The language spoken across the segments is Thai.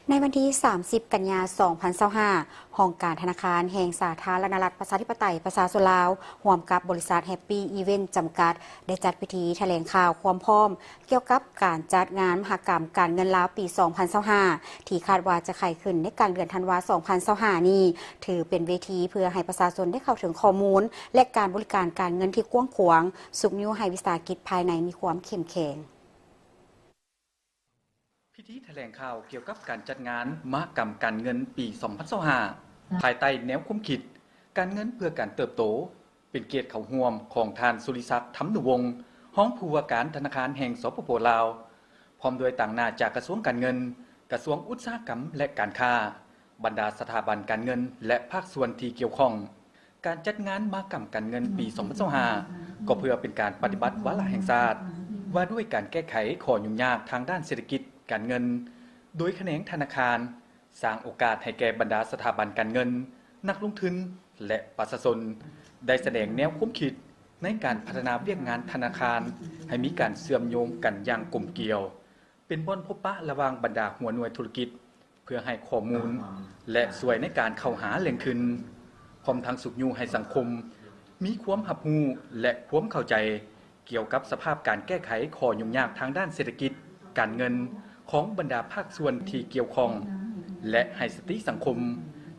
ในวันที่ 30 กันยายน 2025ห้องการธนาคารแห่งสาธารณรัฐประชาธิปไตยประชาชนลาวร่วมกับบริษัทแฮปปี้อีเวนต์จำกัดได้จัดพิธีแถลงข่าวความพร้อมเกี่ยวกับการจัดงานมหกรรมการเงินลาวปี 2025ที่คาดว่าจะไขขึ้นในกลางเดือนธันวาคม 2025 นี้ถือเป็นเวทีเพื่อให้ประชาชนได้เข้าถึงข้อมูลและการบริการการเงินที่กว้างขวางสุขนิ้วให้วิสาหกิจภายในมีความเข้มแข็งพิธีแถลงข่าวเกี่ยวกับการจัดงานมหกรรมการเงินปี 2025 ภายใต้แนวคุ้มคิดการเงินเพื่อการเติบโตเป็นเกียรติเข้าร่วมของท่านสุริศักดิ์ ธรรมนุวงศ์รองผู้ว่าการธนาคารแห่งสปป.ลาวพร้อมด้วยต่างหน้าจากกระทรวงการเงินกระทรวงอุตสาหกรรมและการค้าบรรดาสถาบันการเงินและภาคส่วนที่เกี่ยวข้องการจัดงานมหกรรมการเงินปี 2025 ก็เพื่อเป็นการปฏิบัติวาระแห่งชาติว่าด้วยการแก้ไขข้อยุ่งยากทางด้านเศรษฐกิจการเงินโดยแขนงธนาคารสร้างโอกาสให้แก่บรรดาสถาบันการเงินนักลงทุนและประชาชนได้แสดงแนวคุ้มคิดในการพัฒนาเวียกงานธนาคารให้มีการเชื่อมโยงกันอย่างกลมเกลียวเป็นบ่อนพบปะระหว่างบรรดาหัวหน่วยธุรกิจเพื่อให้ข้อมูลและช่วยในการเข้าหาแหล่งทุนพร้อมทั้งสุขอยู่ให้สังคมมีความรับรู้และความเข้าใจเกี่ยวกับสภาพการแก้ไขข้อยุ่งยากทางด้านเศรษฐกิจการเงินของบรรดาภาคส่วนที่เกี่ยวข้องและให้สติสังคม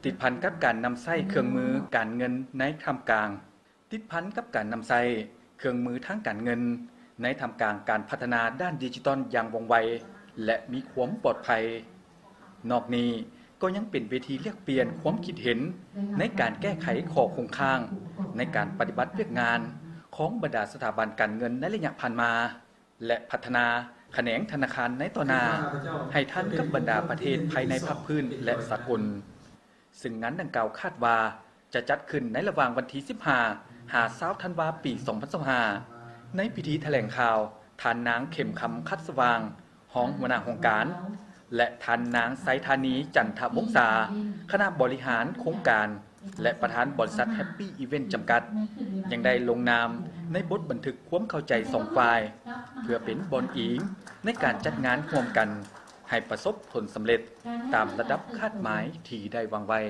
ติดพันกับการนำใช้เครื่องมือการเงินในท่ามกลางติดพันกับการนำใช้เครื่องมือทางการเงินในท่ามกลางการพัฒนาด้านดิจิทัลอย่างว่องไวและมีความปลอดภัยนอกนี้ก็ยังเป็นเวทีเรียกเปลี่ยนความคิดเห็นในการแก้ไขข้อคงค้างในการปฏิบัติเวียกงานของบรรดาสถาบันการเงินในระยะผ่านมาและพัฒนาแขนงธนาคารในต่อหน้าให้ทันกับบรรดาประเทศภายในภาคพื้นและสากลซึ่งงานดังกล่าวคาดว่าจะจัดขึ้นในระหว่างวันที่ 15-20 ธันวาคม ปี 2025 ในพิธีแถลงข่าวท่านนางเข็มคำคัดสว่างรองหัวหน้าโครงการและท่านนางไสธานีจันทวงศาคณะบริหารโครงการและประธานบริษัทแฮปปี้อีเวนต์จำกัดยังได้ลงนามในบทบันทึกความเข้าใจสองฝ่ายเพื่อเป็นบอนอิงในการจัดงานร่วมกันให้ประสบผลสำเร็จตามระดับคาดหมายที่ได้วางไว้